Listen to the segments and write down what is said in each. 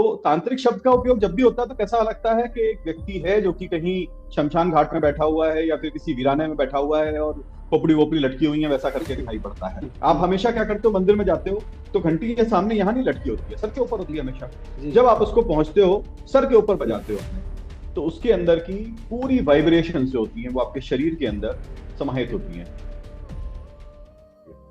तो तांत्रिक शब्द का उपयोग जब भी होता है तो कैसा लगता है कि एक व्यक्ति है जो कि कहीं शमशान घाट में बैठा हुआ है या फिर किसी वीराने में बैठा हुआ है और खोपड़ी वोपड़ी लटकी हुई है, वैसा करके दिखाई पड़ता है। आप हमेशा क्या करते हो, मंदिर में जाते हो तो घंटी के सामने यहाँ नहीं लटकी होती है, सर के ऊपर होती है हमेशा। जब आप उसको पहुंचते हो सर के ऊपर बजाते हो अपने, तो उसके अंदर की पूरी वाइब्रेशन जो होती है वो आपके शरीर के अंदर समाहित होती है।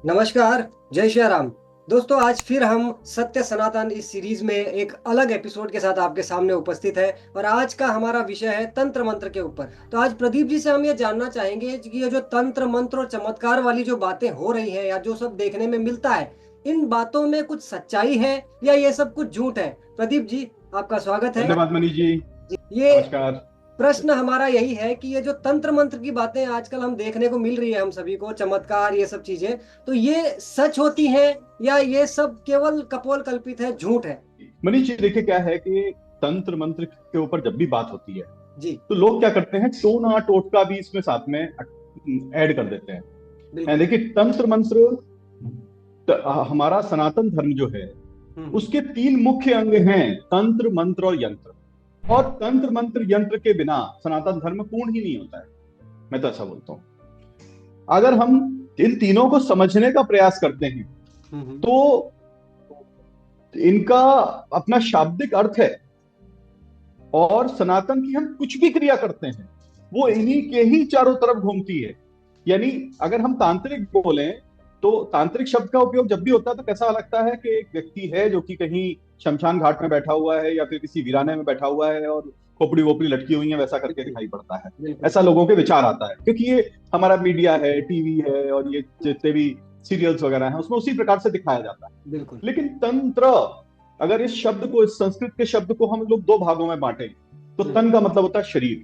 नमस्कार, जय श्री राम। दोस्तों, आज फिर हम सत्य सनातन इस सीरीज में एक अलग एपिसोड के साथ आपके सामने उपस्थित है और आज का हमारा विषय है तंत्र मंत्र के ऊपर। तो आज प्रदीप जी से हम ये जानना चाहेंगे कि ये जो तंत्र मंत्र और चमत्कार वाली जो बातें हो रही है या जो सब देखने में मिलता है, इन बातों में कुछ सच्चाई है या ये सब कुछ झूठ है। प्रदीप जी, आपका स्वागत है। धन्यवाद मनीष जी। ये नमस्कार। प्रश्न हमारा यही है कि ये जो तंत्र मंत्र की बातें आजकल हम देखने को मिल रही है, हम सभी को चमत्कार, ये सब चीजें, तो ये सच होती है या ये सब केवल कपोल कल्पित है, झूठ है? मनीष जी, देखिए क्या है कि तंत्र मंत्र के ऊपर जब भी बात होती है जी तो लोग क्या करते हैं, टोना टोटका भी इसमें साथ में ऐड कर देते हैं। बिल्कुल। देखिए तंत्र मंत्र हमारा सनातन धर्म जो है उसके तीन मुख्य अंग हैं, तंत्र मंत्र और यंत्र। और तंत्र मंत्र यंत्र के बिना सनातन धर्म पूर्ण ही नहीं होता है, मैं तो ऐसा बोलता हूं। अगर हम इन तीनों को समझने का प्रयास करते हैं तो इनका अपना शाब्दिक अर्थ है, और सनातन की हम कुछ भी क्रिया करते हैं वो इन्हीं के ही चारों तरफ घूमती है। यानी अगर हम तांत्रिक बोलें तो तांत्रिक शब्द का उपयोग जब भी होता है तो कैसा लगता है कि एक व्यक्ति है जो कि कहीं शमशान घाट में बैठा हुआ है या फिर किसी वीराने में बैठा हुआ है और खोपड़ी वोपड़ी लटकी हुई है, वैसा करके दिखाई पड़ता है। ऐसा लोगों के विचार आता है क्योंकि ये हमारा मीडिया है, टीवी है, और ये जितने भी सीरियल्स वगैरह हैं उसमें उसी प्रकार से दिखाया जाता है। बिल्कुल। लेकिन तंत्र, अगर इस शब्द को, इस संस्कृत के शब्द को हम लोग दो भागों में बांटे तो तन का मतलब होता है शरीर,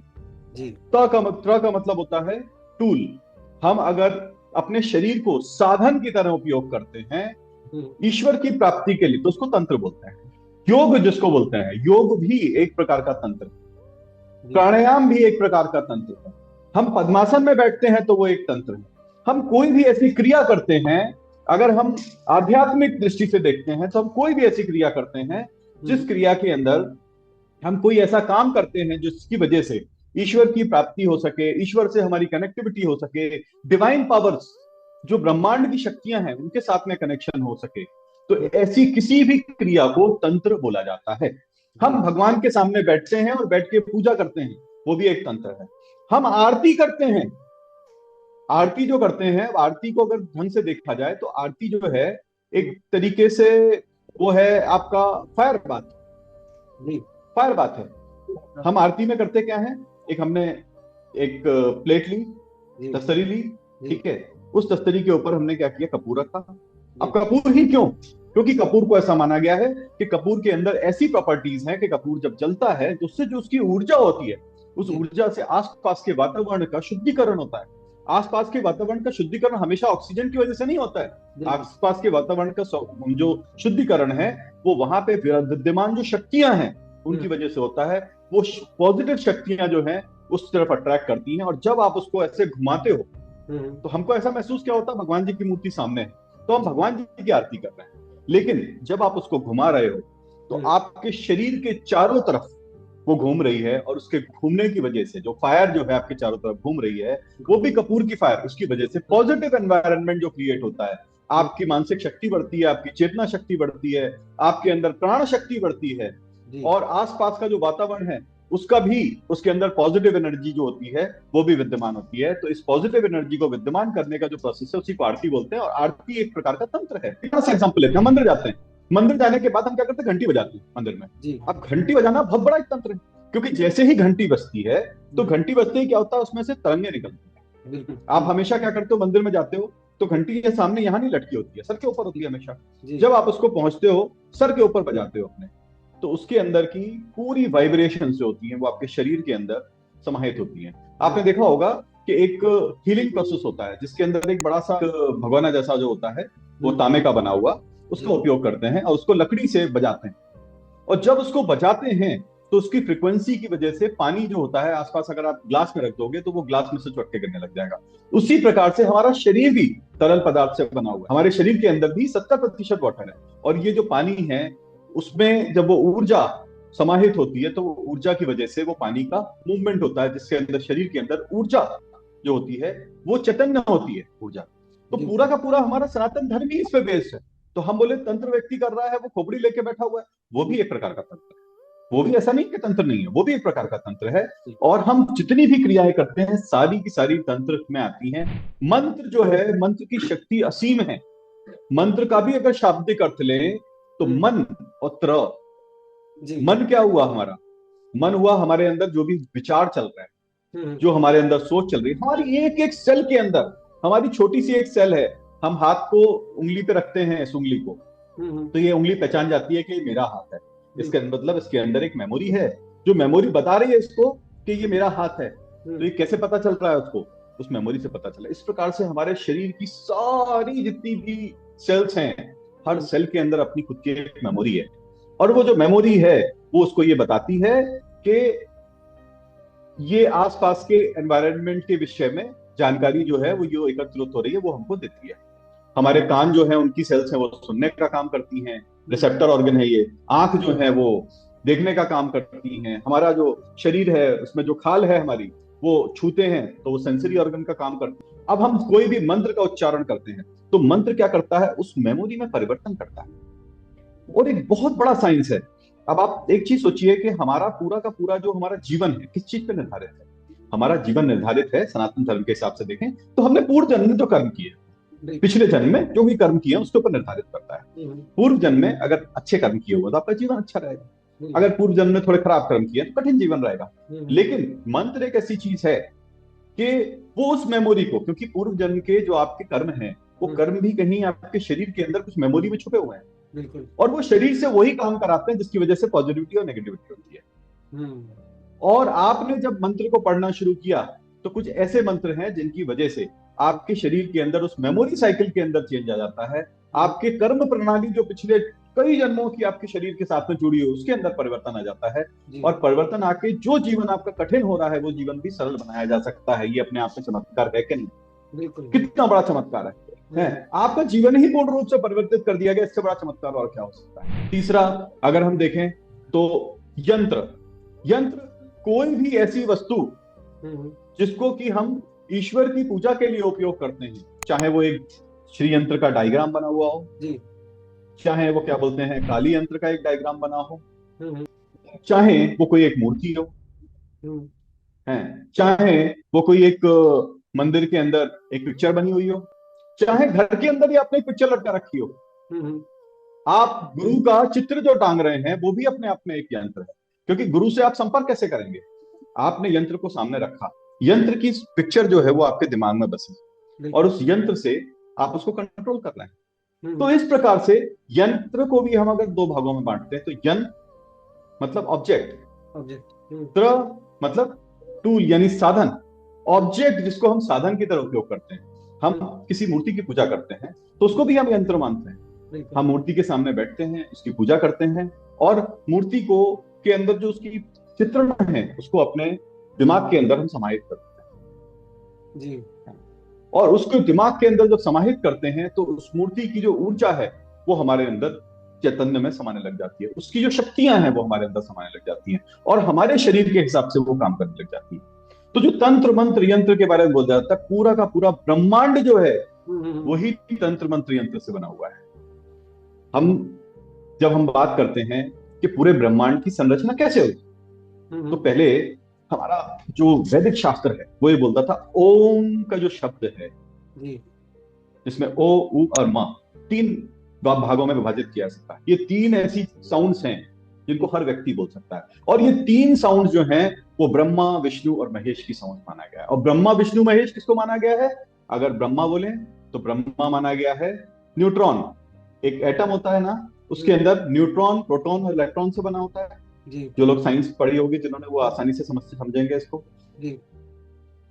जी त्र का मतलब होता है टूल। हम अगर अपने शरीर को साधन की तरह उपयोग करते हैं ईश्वर की प्राप्ति के लिए तो उसको तंत्र बोलते हैं। योग जिसको बोलते हैं, योग भी एक प्रकार का तंत्र है, प्राणायाम भी एक प्रकार का तंत्र है। हम पद्मासन में बैठते हैं तो वो एक तंत्र है। हम कोई भी ऐसी क्रिया करते हैं, अगर हम आध्यात्मिक दृष्टि से देखते हैं तो हम कोई भी ऐसी क्रिया करते हैं जिस क्रिया के अंदर हम कोई ऐसा काम करते हैं जिसकी वजह से ईश्वर की प्राप्ति हो सके, ईश्वर से हमारी कनेक्टिविटी हो सके, डिवाइन पावर्स जो ब्रह्मांड की शक्तियां हैं उनके साथ में कनेक्शन हो सके, तो ऐसी किसी भी क्रिया को तंत्र बोला जाता है। हम भगवान के सामने बैठते हैं और बैठ के पूजा करते हैं, वो भी एक तंत्र है। हम आरती करते हैं, आरती जो करते हैं, आरती को अगर ढंग से देखा जाए तो आरती जो है एक तरीके से वो है आपका फायर बात, फायर बात है। हम आरती में करते क्या है, एक हमने एक प्लेट ली, तस्तरी ली, ठीक है, उस तस्तरी के ऊपर हमने क्या किया, कपूर रखा। अब कपूर ही क्यों? क्योंकि कपूर को ऐसा माना गया है कि कपूर के अंदर ऐसी प्रॉपर्टीज हैं कि कपूर जब जलता है तो उससे जो उसकी ऊर्जा होती है, उस ऊर्जा से आसपास के वातावरण का शुद्धिकरण होता है। आसपास के वातावरण का शुद्धिकरण हमेशा ऑक्सीजन की वजह से नहीं होता है। आसपास के वातावरण का जो शुद्धिकरण है वो वहां पे विद्यमान जो शक्तियां हैं उनकी वजह से होता है। वो पॉजिटिव शक्तियां जो हैं उस तरफ अट्रैक्ट करती हैं, और जब आप उसको ऐसे घुमाते हो तो हमको ऐसा महसूस क्या होता है, भगवान जी की मूर्ति सामने है तो हम भगवान जी की आरती कर रहे हैं। लेकिन जब आप उसको घुमा रहे हो तो आपके शरीर के चारों तरफ वो घूम रही है, और उसके घूमने की वजह से जो फायर जो है आपके चारों तरफ घूम रही है वो भी कपूर की फायर, उसकी वजह से पॉजिटिव एनवायरनमेंट जो क्रिएट होता है, आपकी मानसिक शक्ति बढ़ती है, आपकी चेतना शक्ति बढ़ती है, आपके अंदर प्राण शक्ति बढ़ती है, और आसपास का जो वातावरण है उसका भी, उसके अंदर पॉजिटिव एनर्जी जो होती है वो भी विद्यमान होती है। तो इस पॉजिटिव एनर्जी को विद्यमान करने का जो प्रोसेस है उसी को आरती बोलते हैं, और आरती एक प्रकार का तंत्र है। एग्जाम्पल लेते हैं, मंदिर जाते हैं, मंदिर जाने के बाद हम क्या करते हैं, घंटी बजाते हैं मंदिर में। अब घंटी बजाना बहुत बड़ा एक तंत्र है, क्योंकि जैसे ही घंटी बजती है तो घंटी बजते ही क्या होता है, उसमें से तरंगे निकलती है। आप हमेशा क्या करते हो, मंदिर में जाते हो तो घंटी के सामने यहाँ नहीं लटकी होती है, सर के ऊपर होती है हमेशा। जब आप उसको पहुंचते हो सर के ऊपर बजाते हो अपने, तो उसके अंदर की पूरी वाइब्रेशन जो होती है वो आपके शरीर के अंदर समाहित होती है। आपने देखा होगा कि एक हीलिंग प्रोसेस होता है जिसके अंदर एक बड़ा सा भगोना जैसा जो होता है वो तांबे का बना हुआ, उसका उपयोग करते हैं और उसको लकड़ी से बजाते हैं। और जब उसको बजाते हैं तो उसकी फ्रीक्वेंसी की वजह से पानी जो होता है आसपास अगर आप ग्लास में रख दोगे तो वो ग्लास में से चुटके करने लग जाएगा। उसी प्रकार से हमारा शरीर भी तरल पदार्थ से बना हुआ है। हमारे शरीर के अंदर भी 70% वाटर है, और ये जो पानी है उसमें जब वो ऊर्जा समाहित होती है तो वो ऊर्जा की वजह से वो पानी का मूवमेंट होता है, जिसके अंदर शरीर के अंदर ऊर्जा जो होती है वो चैतन्य होती है ऊर्जा। तो जी पूरा का पूरा हमारा सनातन धर्म ही इस पे बेस्ड है। तो हम बोले तंत्र व्यक्ति कर रहा है, वो खोपड़ी लेके बैठा हुआ है, वो भी एक प्रकार का तंत्र है। वो भी ऐसा नहीं कि तंत्र नहीं है, वो भी एक प्रकार का तंत्र है। और हम जितनी भी क्रियाएं करते हैं सारी की सारी तंत्र में आती हैं। मंत्र जो है, मंत्र की शक्ति असीम है। मंत्र का भी अगर शाब्दिक अर्थ लें तो मन और त्र, जी मन क्या हुआ हमारा? मन हुआ हमारे अंदर जो भी विचार चल रहा है, जो हमारे अंदर सोच चल रही है, हमारी एक एक सेल के अंदर। हमारी छोटी सी एक सेल है, हम हाथ को उंगली पे रखते हैं, इस उंगली को, तो ये उंगली पहचान जाती है कि ये मेरा हाथ है। इसके मतलब इसके अंदर एक मेमोरी है, जो मेमोरी बता रही है इसको कि ये मेरा हाथ है। तो ये कैसे पता चल रहा है उसको? उस मेमोरी से पता चला। इस प्रकार से हमारे शरीर की सारी जितनी भी सेल्स हैं, हर सेल के अंदर अपनी खुद की एक मेमोरी है। और वो जो मेमोरी है वो उसको ये बताती है कि ये आसपास के एनवायरनमेंट के विषय में जानकारी जो है वो जो एकत्रित हो रही है वो हमको देती है। हमारे कान जो है उनकी सेल्स हैं वो सुनने का काम करती हैं, रिसेप्टर ऑर्गन है ये। आंख जो है वो देखने का काम करती हैं। हमारा जो शरीर है उसमें जो खाल है हमारी, वो छूते हैं तो वो सेंसरी ऑर्गन का काम करती है। अब हम कोई भी मंत्र का उच्चारण करते हैं तो मंत्र क्या करता है? उस मेमोरी में परिवर्तन करता है। और एक बहुत बड़ा साइंस है। अब आप एक चीज सोचिए कि हमारा पूरा का पूरा जो हमारा जीवन है किस चीज पे निर्धारित है? हमारा जीवन निर्धारित है सनातन धर्म के हिसाब से देखें तो हमने पूर्व जन्म में जो कर्म किए, पिछले जन्म में जो भी कर्म किए उसके ऊपर निर्धारित करता है। पूर्व जन्म में अगर अच्छे कर्म किए हुए तो आपका जीवन अच्छा रहेगा। अगर पूर्व जन्म में थोड़े खराब कर्म किए तो कठिन जीवन रहेगा। लेकिन मंत्र एक ऐसी चीज है कि वो उस मेमोरी को, क्योंकि पूर्व जन्म के जो आपके कर्म हैं वो कर्म भी कहीं आपके शरीर के अंदर कुछ मेमोरी में छुपे हुए हैं, और वो शरीर से वही काम कराते हैं जिसकी वजह से पॉजिटिविटी और नेगेटिविटी होती है। और आपने जब मंत्र को पढ़ना शुरू किया तो कुछ ऐसे मंत्र हैं जिनकी वजह से आपके शरीर के अंदर उस मेमोरी साइकिल के अंदर चेंज आ जाता है। आपके कर्म प्रणाली जो पिछले कई जन्मों की आपके शरीर के साथ में जुड़ी हो उसके अंदर परिवर्तन आ जाता है। और परिवर्तन आके जो जीवन आपका कठिन हो रहा है वो जीवन भी सरल बनाया जा सकता है। ये अपने आप में चमत्कार है कि नहीं? कितना बड़ा चमत्कार है। आपका जीवन ही पूर्ण रूप से परिवर्तित कर दिया गया, इससे बड़ा चमत्कार और क्या हो सकता है? तीसरा, अगर हम देखें तो यंत्र। यंत्र कोई भी ऐसी वस्तु जिसको कि हम ईश्वर की पूजा के लिए उपयोग करते हैं, चाहे वो एक श्री यंत्र का डायग्राम बना हुआ हो, चाहे वो क्या बोलते हैं काली यंत्र का एक डायग्राम बना हो, चाहे वो कोई एक मूर्ति हो, चाहे वो कोई एक मंदिर के अंदर एक पिक्चर बनी हुई हो, चाहे घर के अंदर ही आपने एक पिक्चर लटका रखी हो। आप गुरु का चित्र जो टांग रहे हैं वो भी अपने आप में एक यंत्र है, क्योंकि गुरु से आप संपर्क कैसे करेंगे? आपने यंत्र को सामने रखा, यंत्र की पिक्चर जो है वो आपके दिमाग में बसी और उस यंत्र से आप उसको कंट्रोल कर रहे हैं। तो इस प्रकार से यंत्र को भी हम अगर दो भागों में बांटते हैं तो यंत्र मतलब ऑब्जेक्ट, त्र मतलब टूल यानी साधन। ऑब्जेक्ट जिसको हम साधन की तरह उपयोग करते हैं, हम किसी मूर्ति की पूजा करते हैं तो उसको भी हम यंत्र मानते हैं। हम मूर्ति के सामने बैठते हैं, उसकी पूजा करते हैं और मूर्ति को के अंदर जो उसकी चित्रण है उसको अपने दिमाग के अंदर हम समाहित करते हैं जी। और उसको दिमाग के अंदर जब समाहित करते हैं तो उस मूर्ति की जो ऊर्जा है वो हमारे अंदर चैतन्य में समाने लग जाती है, उसकी जो शक्तियां हैं वो हमारे अंदर समाने लग जाती हैं और हमारे शरीर के हिसाब से वो काम करने लग जाती है। तो जो तंत्र मंत्र यंत्र के बारे में बोला जाता है, पूरा का पूरा ब्रह्मांड जो है वही तंत्र मंत्र यंत्र से बना हुआ है। जब हम बात करते हैं कि पूरे ब्रह्मांड की संरचना कैसे हुई, तो पहले हमारा जो वैदिक शास्त्र है वो ये बोलता था ओम का जो शब्द है जिसमें ओ उ और म तीन भागों में विभाजित किया सकता है। ये तीन ऐसी साउंड्स हैं जिनको हर व्यक्ति बोल सकता है और ये तीन साउंड जो हैं वो ब्रह्मा विष्णु और महेश की साउंड माना गया है। और ब्रह्मा विष्णु महेश किसको माना गया है? अगर ब्रह्मा बोले तो ब्रह्मा माना गया है न्यूट्रॉन, एक एटम होता है ना, उसके अंदर न्यूट्रॉन प्रोटॉन और इलेक्ट्रॉन से बना होता है जी। जो लोग साइंस पढ़ी होगी जिन्होंने वो आसानी से समझेंगे इसको जी।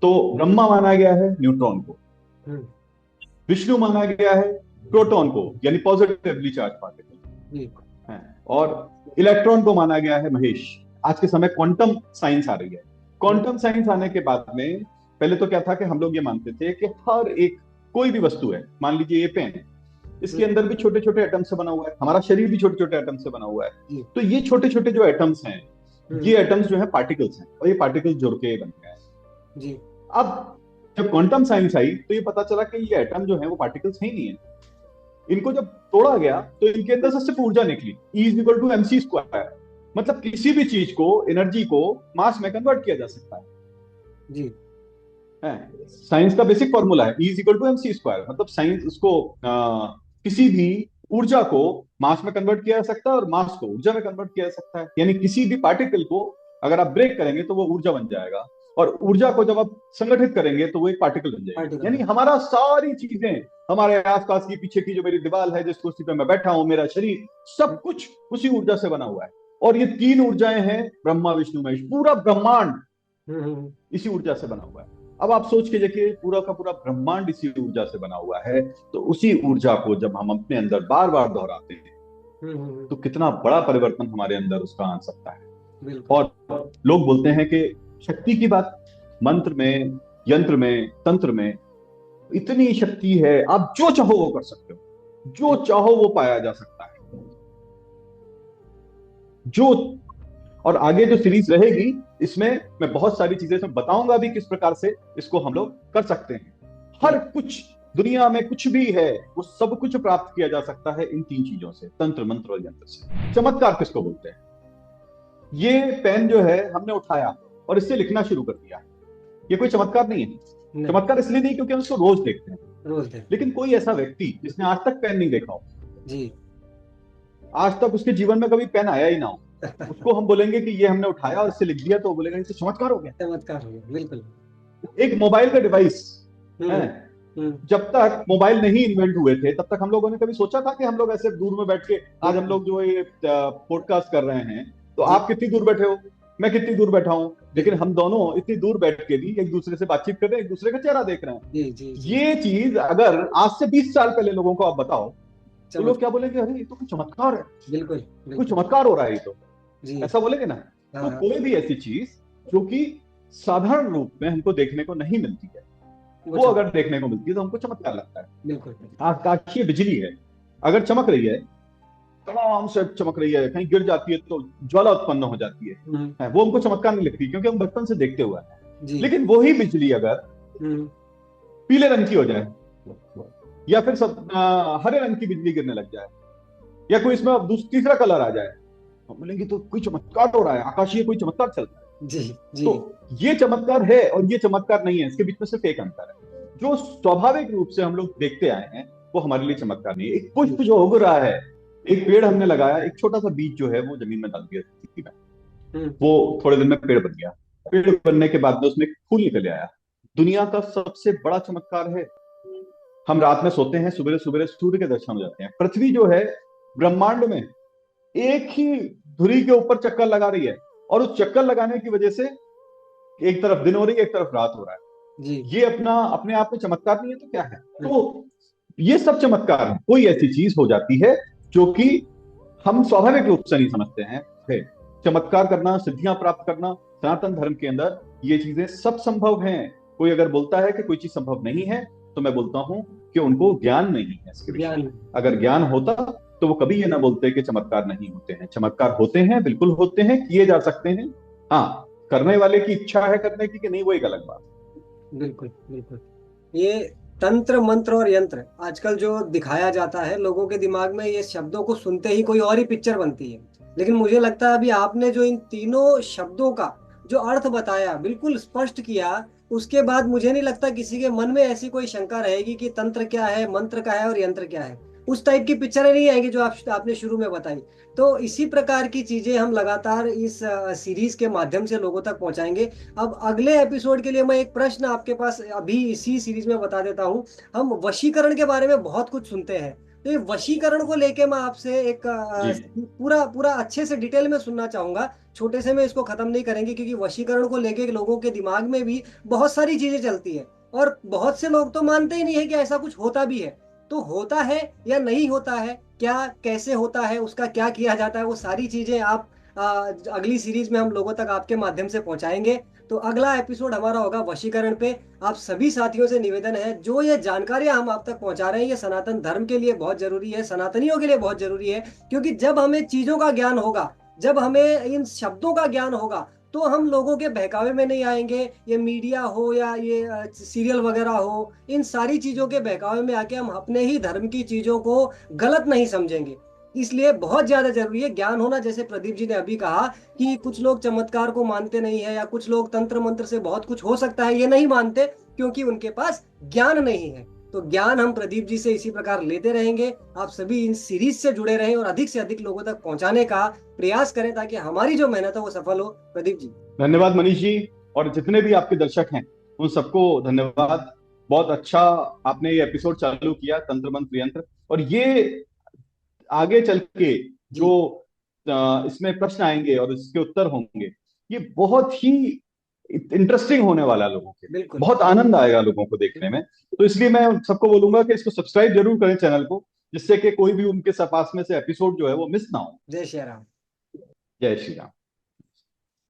तो ब्रह्मा माना गया है न्यूट्रॉन को, विष्णु माना गया है प्रोटॉन को यानी पॉजिटिवली चार्ज पार्टिकल, और इलेक्ट्रॉन को माना गया है महेश। आज के समय क्वांटम साइंस आ रही है। क्वांटम साइंस आने के बाद में पहले तो क्या था कि हम लोग ये मानते थे कि हर एक कोई भी वस्तु है, मान लीजिए ये पेन है, इसके अंदर भी छोटे छोटे एटम से बना हुआ है, हमारा शरीर भी छोटे छोटे एटम से बना हुआ है। जी। तो ये छोटे छोटे जो एटम्स हैं, ये एटम्स जो है पार्टिकल्स हैं, और ये पार्टिकल्स जुड़ के बन गए हैं। जी। अब जब क्वांटम साइंस आई तो ये पता चला कि ये एटम जो है वो पार्टिकल्स है ही नहीं है। इनको जब तोड़ा गया तो इनके अंदर से सिर्फ ऊर्जा निकली, E is equal to mc²। मतलब किसी भी चीज को, एनर्जी को मास में कन्वर्ट किया जा सकता है। जी। साइंस का बेसिक फॉर्मूला है E is equal to mc²। मतलब साइंस उसको किसी भी ऊर्जा को मास में कन्वर्ट किया जा सकता है और मास को ऊर्जा में कन्वर्ट किया जा सकता है। यानी किसी भी पार्टिकल को अगर आप ब्रेक करेंगे तो वो ऊर्जा बन जाएगा, और ऊर्जा को जब आप संगठित करेंगे तो वो एक पार्टिकल बन जाएगा। यानी हमारा सारी चीजें, हमारे आसपास की, पीछे की जो मेरी दीवार है, जिस कुर्सी पे मैं बैठा हूं, मेरा शरीर, सब कुछ उसी ऊर्जा से बना हुआ है। और ये 3 ऊर्जाएं हैं, ब्रह्मा विष्णु महेश। पूरा ब्रह्मांड इसी ऊर्जा से बना हुआ है। अब आप सोच के देखिए, पूरा का पूरा ब्रह्मांड इसी ऊर्जा से बना हुआ है। तो उसी ऊर्जा को जब हम अपने अंदर बार बार दोहराते हैं तो कितना बड़ा परिवर्तन हमारे अंदर उसका आ सकता है। और लोग बोलते हैं कि शक्ति की बात, मंत्र में, यंत्र में, तंत्र में इतनी शक्ति है, आप जो चाहो वो कर सकते हो, जो चाहो वो पाया जा सकता है। जो और आगे जो सीरीज रहेगी इसमें मैं बहुत सारी चीजें बताऊंगा भी, किस प्रकार से इसको हम लोग कर सकते हैं। हर कुछ दुनिया में कुछ भी है वो सब कुछ प्राप्त किया जा सकता है इन 3 चीजों से, तंत्र, मंत्र और यंत्र से। चमत्कार किसको बोलते हैं? ये पेन जो है हमने उठाया और इससे लिखना शुरू कर दिया, ये कोई चमत्कार नहीं है। चमत्कार इसलिए नहीं क्योंकि हम उसको रोज देखते हैं। लेकिन कोई ऐसा व्यक्ति जिसने आज तक पेन नहीं देखा हो जी, आज तक उसके जीवन में कभी पेन आया ही ना हो, उसको हम बोलेंगे कि ये हमने उठाया और इससे लिख दिया, तो वो बोलेगा इससे चमत्कार हो गया। चमत्कार हो गया, बिल्कुल। एक मोबाइल का डिवाइस है, जब तक मोबाइल नहीं इन्वेंट हुए थे तब तक हम लोगों ने कभी सोचा था कि हम लोग ऐसे दूर में बैठ के, आज हम लोग जो ये पॉडकास्ट कर रहे हैं, तो आप कितनी दूर बैठे हो, मैं कितनी दूर बैठा हूं, लेकिन हम दोनों इतनी दूर बैठ के भी एक दूसरे से बातचीत कर रहे हैं, एक दूसरे का चेहरा देख रहे हैं। ये चीज अगर आज से 20 साल पहले लोगों को आप बताओ तो लोग क्या बोलेंगे? अरे ये तो कोई चमत्कार है, बिल्कुल कोई चमत्कार हो रहा है ये तो, ऐसा बोलेंगे ना। तो कोई भी ऐसी चीज जो कि साधारण रूप में हमको देखने को नहीं मिलती है, वो अगर देखने को मिलती है तो हमको चमत्कार लगता है। बिल्कुल। आकाशीय बिजली है, अगर चमक रही है, तमाम से चमक रही है, कहीं गिर जाती है तो ज्वाला उत्पन्न हो जाती है, वो हमको चमत्कार नहीं लगती क्योंकि हम बचपन से देखते हुए हैं। लेकिन वही बिजली अगर पीले रंग की हो जाए या फिर हरे रंग की बिजली गिरने लग जाए या कोई इसमें तीसरा कलर आ जाए, हम बोलेंगे तो कोई चमत्कार हो रहा है, आकाशीय कोई चमत्कार चल रहा है। जी। तो ये चमत्कार है और ये चमत्कार नहीं है, इसके बीच में सिर्फ एक अंतर है। जो स्वाभाविक रूप से हम लोग देखते आए हैं वो हमारे लिए चमत्कार नहीं है। एक पुष्प जो उग रहा है, एक पेड़ हमने लगाया, एक छोटा सा बीज जो है वो जमीन में डाल दिया, वो थोड़े दिन में पेड़ बन गया। पेड़ बनने के बाद उसमें एक फूल निकल आया। दुनिया का सबसे बड़ा चमत्कार है, हम रात में सोते हैं, सुबह सुबह सूर्य के दर्शन हो जाते हैं। पृथ्वी जो है ब्रह्मांड में एक ही धुरी के ऊपर चक्कर लगा रही है, और उस चक्कर लगाने की वजह से एक तरफ दिन हो रही है, एक तरफ रात हो रहा है जी। ये अपने आप में चमत्कार नहीं है तो क्या है? तो ये सब चमत्कार है। कोई ऐसी चीज हो जाती है जो कि हम स्वाभाविक रूप से नहीं समझते हैं। चमत्कार करना, सिद्धियां प्राप्त करना, सनातन धर्म के अंदर ये चीजें सब संभव हैं। कोई अगर बोलता है कि कोई चीज संभव नहीं है तो मैं बोलता हूं कि उनको ज्ञान नहीं है इसके विषय में। अगर ज्ञान होता तो वो कभी ये ना बोलते कि चमत्कार नहीं होते हैं। चमत्कार होते हैं, बिल्कुल होते हैं, किए जा सकते हैं। हाँ, करने वाले की इच्छा है करने की कि नहीं, वो एक अलग बात। बिल्कुल बिल्कुल। ये तंत्र, मंत्र और यंत्र आजकल जो दिखाया जाता है, लोगों के दिमाग में ये शब्दों को सुनते ही कोई और ही पिक्चर बनती है। लेकिन मुझे लगता है अभी आपने जो इन तीनों शब्दों का जो अर्थ बताया, बिल्कुल स्पष्ट किया, उसके बाद मुझे नहीं लगता किसी के मन में ऐसी कोई शंका रहेगी कि तंत्र क्या है, मंत्र क्या है और यंत्र क्या है। उस टाइप की पिक्चरें नहीं आएगी जो आपने शुरू में बताई। तो इसी प्रकार की चीजें हम लगातार इस सीरीज के माध्यम से लोगों तक पहुंचाएंगे। अब अगले एपिसोड के लिए मैं एक प्रश्न आपके पास अभी इसी सीरीज में बता देता हूं। हम वशीकरण के बारे में बहुत कुछ सुनते हैं, तो ये वशीकरण को लेके मैं आपसे एक पूरा पूरा अच्छे से डिटेल में सुनना चाहूंगा। छोटे से में इसको खत्म नहीं करेंगे क्योंकि वशीकरण को लेके लोगों के दिमाग में भी बहुत सारी चीजें चलती है और बहुत से लोग तो मानते ही नहीं है कि ऐसा कुछ होता भी है। तो होता है या नहीं होता है, क्या कैसे होता है, उसका क्या किया जाता है, वो सारी चीजें आप अगली सीरीज में हम लोगों तक आपके माध्यम से पहुंचाएंगे। तो अगला एपिसोड हमारा होगा वशीकरण पे। आप सभी साथियों से निवेदन है, जो ये जानकारियां हम आप तक पहुंचा रहे हैं ये सनातन धर्म के लिए बहुत जरूरी है, सनातनियों के लिए बहुत जरूरी है। क्योंकि जब हमें चीजों का ज्ञान होगा, जब हमें इन शब्दों का ज्ञान होगा, तो हम लोगों के बहकावे में नहीं आएंगे। ये मीडिया हो या ये सीरियल वगैरह हो, इन सारी चीजों के बहकावे में आके हम अपने ही धर्म की चीजों को गलत नहीं समझेंगे। इसलिए बहुत ज्यादा जरूरी है ज्ञान होना। जैसे प्रदीप जी ने अभी कहा कि कुछ लोग चमत्कार को मानते नहीं है, या कुछ लोग तंत्र मंत्र से बहुत कुछ हो सकता है ये नहीं मानते, क्योंकि उनके पास ज्ञान नहीं है। तो ज्ञान हम प्रदीप जी से इसी प्रकार लेते रहेंगे। आप सभी इन सीरीज से जुड़े रहें और अधिक से अधिक लोगों तक पहुंचाने का प्रयास करें, ताकि हमारी जो मेहनत है वो सफल हो। प्रदीप जी धन्यवाद मनीष जी, और जितने भी आपके दर्शक हैं उन सबको धन्यवाद। बहुत अच्छा आपने ये एपिसोड चालू किया, तंत्र मंत्र यंत्र, और ये आगे चल के जी जो इसमें प्रश्न आएंगे और इसके उत्तर होंगे, ये बहुत ही इंटरेस्टिंग होने वाला है लोगों के लिए, बिल्कुल। बहुत आनंद आएगा लोगों को देखने में। तो इसलिए मैं सबको बोलूंगा कि इसको सब्सक्राइब जरूर करें चैनल को, जिससे कि कोई भी उनके पास में से एपिसोड जो है वो मिस ना हो। जय श्री राम। जय श्री राम।